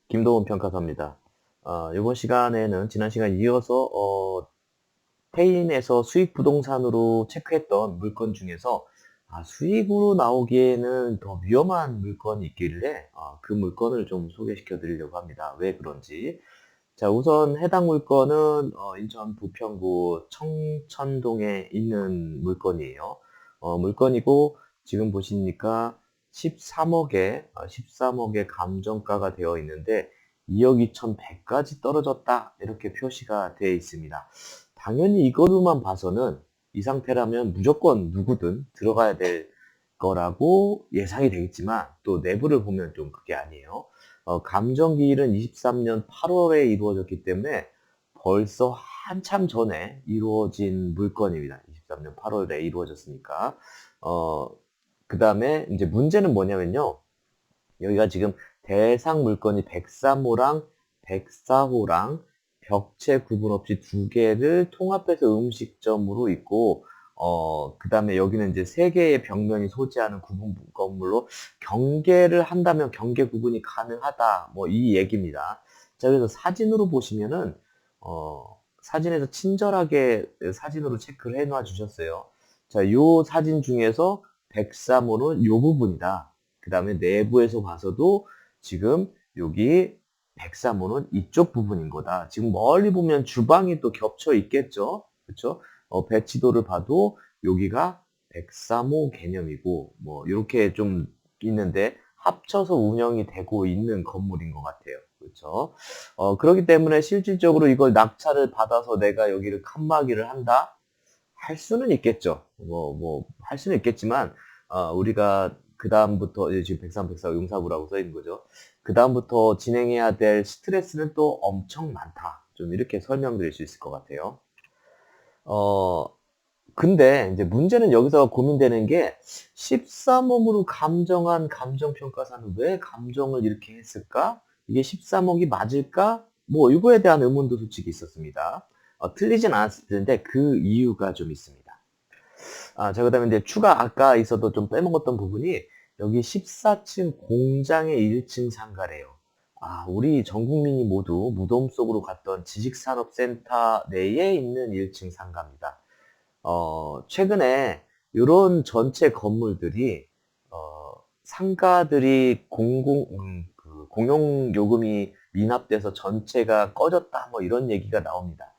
김도훈 평가사입니다. 이번 시간에는 지난 시간 이어서 태인에서 수익 부동산으로 체크했던 물건 중에서 수익으로 나오기에는 더 위험한 물건이 있길래 그 물건을 좀 소개시켜 드리려고 합니다. 왜 그런지. 자, 우선 해당 물건은 인천 부평구 청천동에 있는 물건이에요. 물건이고 지금 보시니까 13억에 감정가가 되어 있는데 2억 2,100까지 떨어졌다 이렇게 표시가 되어 있습니다. 당연히 이거로만 봐서는 이 상태라면 무조건 누구든 들어가야 될 거라고 예상이 되겠지만 또 내부를 보면 좀 그게 아니에요. 감정기일은 23년 8월에 이루어졌기 때문에 벌써 한참 전에 이루어진 물건입니다. 23년 8월에 이루어졌으니까. 그 다음에 이제 문제는 뭐냐면요. 여기가 지금 대상 물건이 103호랑 104호랑 벽체 구분 없이 두 개를 통합해서 음식점으로 있고, 그 다음에 여기는 이제 세 개의 벽면이 소지하는 구분 건물로 경계를 한다면 경계 구분이 가능하다. 뭐 이 얘기입니다. 자, 그래서 사진으로 보시면은, 사진에서 친절하게 사진으로 체크를 해놔 주셨어요. 자, 요 사진 중에서 103호는 요 부분이다. 그 다음에 내부에서 봐서도 지금 여기 103호는 이쪽 부분인 거다. 지금 멀리 보면 주방이 또 겹쳐 있겠죠. 그렇죠? 배치도를 봐도 여기가 103호 개념이고 뭐 이렇게 좀 있는데 합쳐서 운영이 되고 있는 건물인 것 같아요. 그렇죠? 그렇기 때문에 실질적으로 이걸 낙찰을 받아서 내가 여기를 칸막이를 한다? 할 수는 있겠죠. 할 수는 있겠지만, 우리가 그다음부터, 이제 지금 103, 104 용사부라고 써 있는 거죠. 그다음부터 진행해야 될 스트레스는 또 엄청 많다. 좀 이렇게 설명드릴 수 있을 것 같아요. 어, 근데 이제 문제는 여기서 고민되는 게 13억으로 감정한 감정평가사는 왜 감정을 이렇게 했을까? 이게 13억이 맞을까? 뭐 이거에 대한 의문도 솔직히 있었습니다. 틀리진 않았을 텐데 그 이유가 좀 있습니다. 자, 그 다음에 이제 추가 아까 있어도 좀 빼먹었던 부분이 여기 14층 공장의 1층 상가래요. 우리 전 국민이 모두 무덤 속으로 갔던 지식산업센터 내에 있는 1층 상가입니다. 최근에 이런 전체 건물들이 상가들이 공용 요금이 미납돼서 전체가 꺼졌다 뭐 이런 얘기가 나옵니다.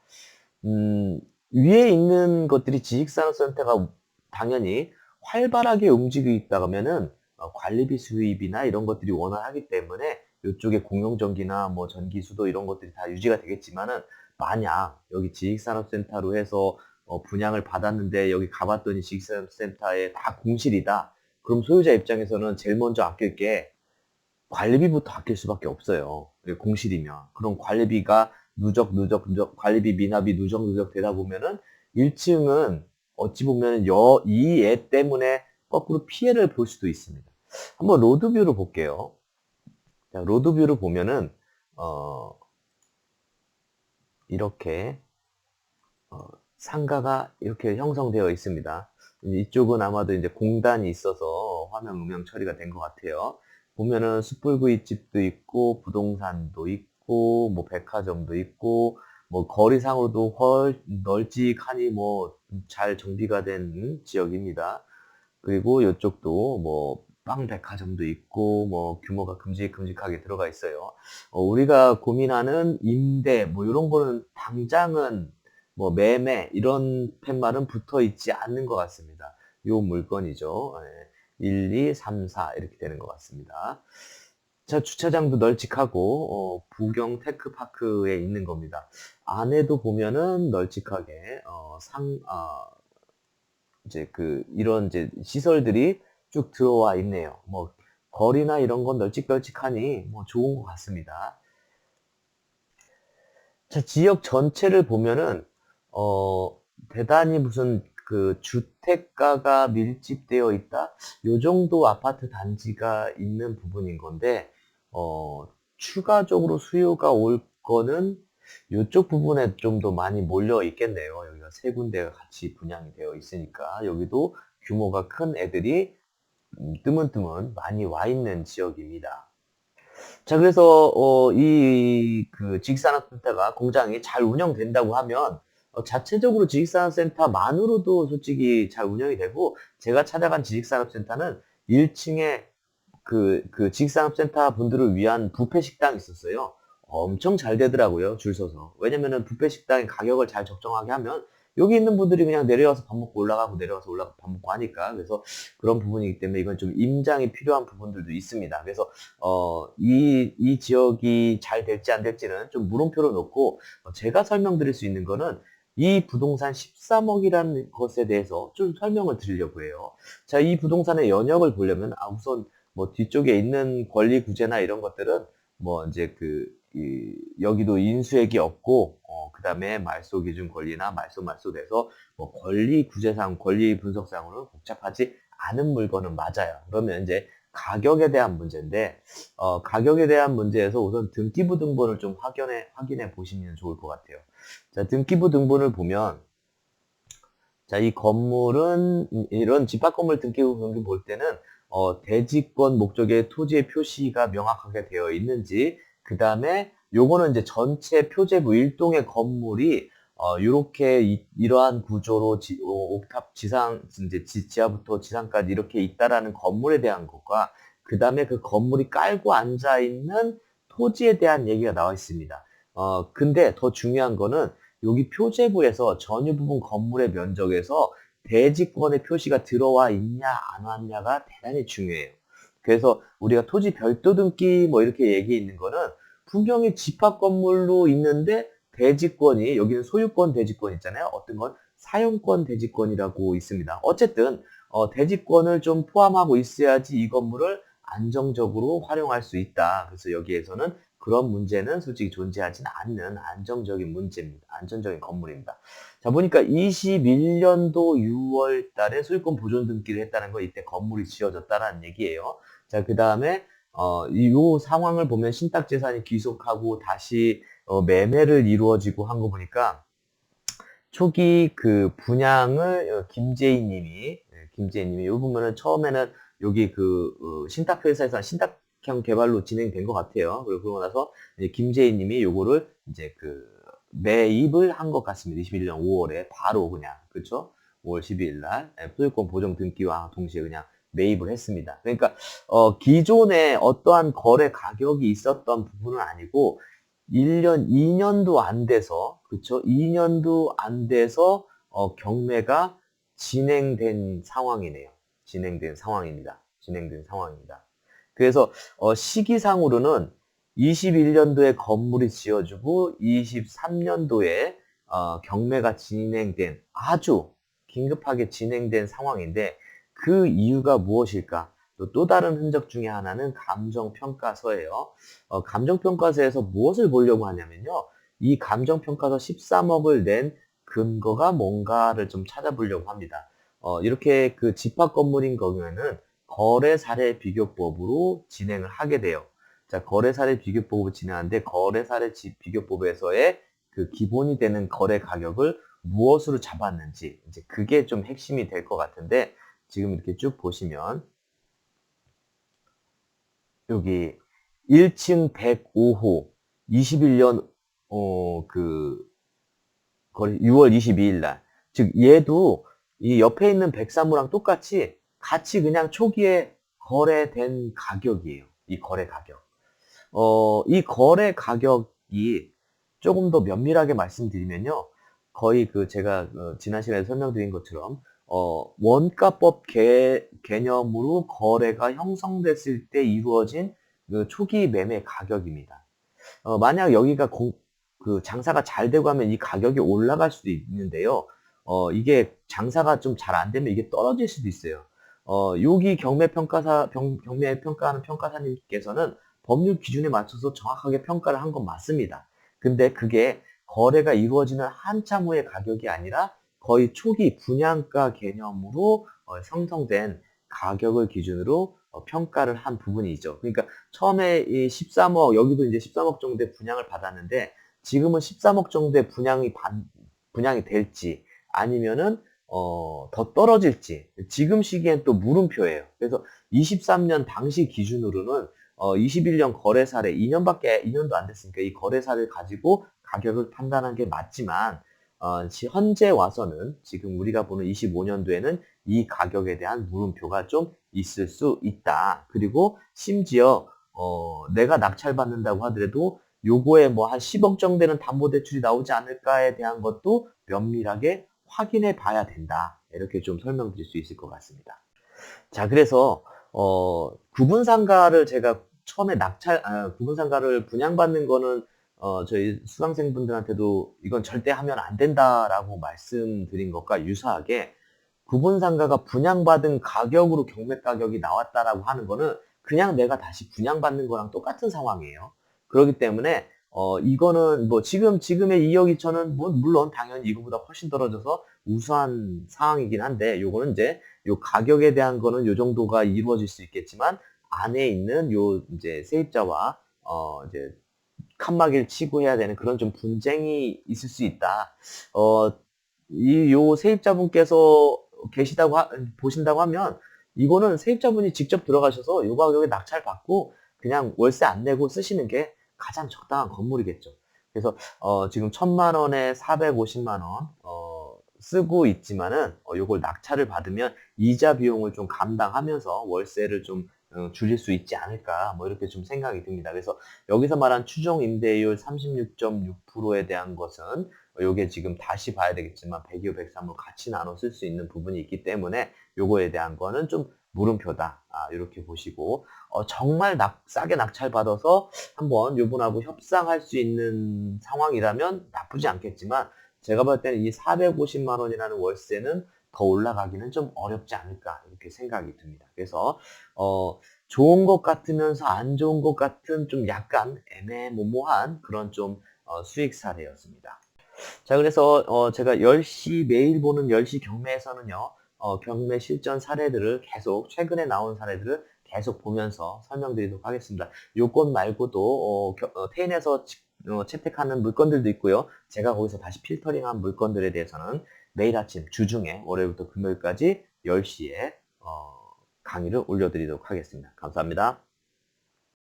위에 있는 것들이 지식산업센터가 당연히 활발하게 움직이고 있다면은 관리비 수입이나 이런 것들이 원활하기 때문에 이쪽에 공용전기나 뭐 전기수도 이런 것들이 다 유지가 되겠지만은 만약 여기 지식산업센터로 해서 분양을 받았는데 여기 가봤더니 지식산업센터에 다 공실이다. 그럼 소유자 입장에서는 제일 먼저 아낄 게 관리비부터 아낄 수밖에 없어요. 공실이면. 그럼 관리비가 누적, 관리비 미납이 누적 되다 보면은 1층은 어찌 보면 이 애 때문에 거꾸로 피해를 볼 수도 있습니다. 한번 로드뷰를 볼게요. 자, 로드뷰를 보면은, 어, 이렇게, 상가가 이렇게 형성되어 있습니다. 이쪽은 아마도 이제 공단이 있어서 화면 음영 처리가 된 것 같아요. 보면은 숯불구이집도 있고 부동산도 있고 뭐 백화점도 있고 뭐 거리상으로도 널찍하니 뭐 잘 정비가 된 지역입니다. 그리고 이쪽도 뭐 빵 백화점도 있고 뭐 규모가 큼직큼직하게 들어가 있어요. 우리가 고민하는 임대 뭐 이런 거는 당장은 뭐 매매 이런 팻말은 붙어 있지 않는 것 같습니다. 요 물건이죠. 1, 2, 3, 4 이렇게 되는 것 같습니다. 자, 주차장도 널찍하고 부경 테크파크에 있는 겁니다. 안에도 보면은 널찍하게 이제 이런 이제 시설들이 쭉 들어와 있네요. 뭐 거리나 이런 건 널찍널찍하니 뭐 좋은 것 같습니다. 자, 지역 전체를 보면은 대단히 무슨 그 주택가가 밀집되어 있다? 요 정도 아파트 단지가 있는 부분인 건데 추가적으로 수요가 올 거는 요쪽 부분에 좀 더 많이 몰려 있겠네요. 여기가 세 군데가 같이 분양이 되어 있으니까 여기도 규모가 큰 애들이 뜨문뜨문 많이 와 있는 지역입니다. 자, 그래서 이 그 지식산업센터가 공장이 잘 운영된다고 하면 자체적으로 지식산업센터만으로도 솔직히 잘 운영이 되고, 제가 찾아간 지식산업센터는 1층에 그 지식산업센터 분들을 위한 뷔페 식당이 있었어요. 엄청 잘 되더라고요, 줄 서서. 왜냐면은 뷔페 식당의 가격을 잘 적정하게 하면 여기 있는 분들이 그냥 내려와서 밥 먹고 올라가고 내려와서 올라가고 밥 먹고 하니까. 그래서 그런 부분이기 때문에 이건 좀 임장이 필요한 부분들도 있습니다. 그래서 이 지역이 잘 될지 안 될지는 좀 물음표로 놓고, 제가 설명드릴 수 있는 거는 이 부동산 13억이라는 것에 대해서 좀 설명을 드리려고 해요. 자, 이 부동산의 연역을 보려면 우선 뭐 뒤쪽에 있는 권리 구제나 이런 것들은 뭐 이제 여기도 인수액이 없고, 그다음에 말소 기준 권리나 말소 돼서 뭐 권리 구제상 권리 분석상으로는 복잡하지 않은 물건은 맞아요. 그러면 이제 가격에 대한 문제인데, 가격에 대한 문제에서 우선 등기부 등본을 좀 확인해 보시면 좋을 것 같아요. 자, 등기부 등본을 보면, 자, 이 건물은 이런 집합 건물 등기부 등본 볼 때는 대지권 목적의 토지의 표시가 명확하게 되어 있는지, 그 다음에 요거는 이제 전체 표제부 일동의 건물이 요렇게 이러한 구조로 옥탑 지상 이제 지하부터 지상까지 이렇게 있다라는 건물에 대한 것과, 그 다음에 그 건물이 깔고 앉아 있는 토지에 대한 얘기가 나와 있습니다. 근데 더 중요한 거는 여기 표제부에서 전유 부분 건물의 면적에서 대지권의 표시가 들어와 있냐 안 왔냐가 대단히 중요해요. 그래서 우리가 토지 별도 등기 뭐 이렇게 얘기 있는 거는 분명히 집합 건물로 있는데 대지권이, 여기는 소유권 대지권 있잖아요. 어떤 건 사용권 대지권이라고 있습니다. 어쨌든 대지권을 좀 포함하고 있어야지 이 건물을 안정적으로 활용할 수 있다. 그래서 여기에서는 그런 문제는 솔직히 존재하지는 않는 안정적인 문제입니다. 안정적인 건물입니다. 자, 보니까 21년도 6월 달에 소유권 보존 등기를 했다는 거, 이때 건물이 지어졌다는 얘기예요. 자, 그 다음에 이 상황을 보면 신탁재산이 귀속하고 다시 매매를 이루어지고 한 거 보니까 초기 그 분양을 김재희 님이 이 부분은 처음에는 여기 신탁회사에서 신탁형 개발로 진행된 것 같아요. 그러고 나서 이제 김재희 님이 요거를 이제 매입을 한 것 같습니다. 21년 5월에 바로 그냥, 그쵸? 5월 12일 날 소유권 보정 등기와 동시에 그냥 매입을 했습니다. 그러니까 기존에 어떠한 거래 가격이 있었던 부분은 아니고 1년, 2년도 안 돼서, 그쵸? 2년도 안 돼서, 경매가 진행된 상황이네요. 진행된 상황입니다. 진행된 상황입니다. 그래서, 시기상으로는 21년도에 건물이 지어지고 23년도에, 경매가 진행된, 아주 긴급하게 진행된 상황인데, 그 이유가 무엇일까? 또 다른 흔적 중에 하나는 감정평가서예요. 감정평가서에서 무엇을 보려고 하냐면요. 이 감정평가서 13억을 낸 근거가 뭔가를 좀 찾아보려고 합니다. 이렇게 그 집합 건물인 경우에는 거래 사례 비교법으로 진행을 하게 돼요. 자, 거래 사례 비교법을 진행하는데 거래 사례 비교법에서의 그 기본이 되는 거래 가격을 무엇으로 잡았는지, 이제 그게 좀 핵심이 될 것 같은데, 지금 이렇게 쭉 보시면 여기 1층 105호 21년 거리 6월 22일 날. 즉 얘도 이 옆에 있는 103호랑 똑같이 같이 그냥 초기에 거래된 가격이에요. 이 거래 가격. 이 거래 가격이 조금 더 면밀하게 말씀드리면요. 거의 제가 지난 시간에 설명드린 것처럼 원가법 개념으로 거래가 형성됐을 때 이루어진 그 초기 매매 가격입니다. 만약 여기가 장사가 잘 되고 하면 이 가격이 올라갈 수도 있는데요. 이게 장사가 좀 잘 안 되면 이게 떨어질 수도 있어요. 여기 경매 평가하는 평가사님께서는 법률 기준에 맞춰서 정확하게 평가를 한 건 맞습니다. 근데 그게 거래가 이루어지는 한참 후의 가격이 아니라 거의 초기 분양가 개념으로 형성된 가격을 기준으로 평가를 한 부분이죠. 그러니까 처음에 이 13억, 여기도 이제 13억 정도의 분양을 받았는데 지금은 13억 정도의 분양이 될지 아니면은 더 떨어질지 지금 시기엔 또 물음표예요. 그래서 23년 당시 기준으로는 21년 거래 사례, 2년도 안 됐으니까 이 거래 사례를 가지고 가격을 판단한 게 맞지만, 현재 와서는 지금 우리가 보는 25년도에는 이 가격에 대한 물음표가 좀 있을 수 있다. 그리고 심지어 내가 낙찰받는다고 하더라도 요거에 뭐 한 10억 정도 되는 담보대출이 나오지 않을까에 대한 것도 면밀하게 확인해 봐야 된다. 이렇게 좀 설명드릴 수 있을 것 같습니다. 자, 그래서 구분상가를 제가 처음에 구분상가를 분양받는 거는 저희 수강생분들한테도 이건 절대 하면 안 된다라고 말씀드린 것과 유사하게 구분상가가 분양받은 가격으로 경매 가격이 나왔다라고 하는 거는 그냥 내가 다시 분양받는 거랑 똑같은 상황이에요. 그렇기 때문에 이거는 뭐 지금의 2억 2천은 뭐 물론 당연히 이거보다 훨씬 떨어져서 우수한 상황이긴 한데, 요거는 이제 요 가격에 대한 거는 요 정도가 이루어질 수 있겠지만 안에 있는 요 이제 세입자와 이제 칸막이를 치고 해야 되는 그런 좀 분쟁이 있을 수 있다. 어, 요 세입자분께서 보신다고 하면 이거는 세입자분이 직접 들어가셔서 요 가격에 낙찰 받고 그냥 월세 안 내고 쓰시는 게 가장 적당한 건물이겠죠. 그래서 지금 1,000만 원에 450만 원 쓰고 있지만은 요걸 낙찰을 받으면 이자 비용을 좀 감당하면서 월세를 좀 줄일 수 있지 않을까, 뭐 이렇게 좀 생각이 듭니다. 그래서 여기서 말한 추정 임대율 36.6%에 대한 것은 요게 지금 다시 봐야 되겠지만 102호 103호 같이 나눠 쓸 수 있는 부분이 있기 때문에 요거에 대한 거는 좀 물음표다. 이렇게 보시고 정말 싸게 낙찰 받아서 한번 요분하고 협상할 수 있는 상황이라면 나쁘지 않겠지만, 제가 볼 때는 이 450만 원이라는 월세는 더 올라가기는 좀 어렵지 않을까 이렇게 생각이 듭니다. 그래서 좋은 것 같으면서 안 좋은 것 같은 좀 약간 애매모호한 그런 좀 수익 사례였습니다. 자, 그래서 제가 매일 보는 10시 경매에서는요, 경매 실전 사례들을 계속, 최근에 나온 사례들을 계속 보면서 설명드리도록 하겠습니다. 요건 말고도 테인에서 채택하는 물건들도 있고요. 제가 거기서 다시 필터링한 물건들에 대해서는 매일 아침 주중에 월요일부터 금요일까지 10시에 강의를 올려드리도록 하겠습니다. 감사합니다.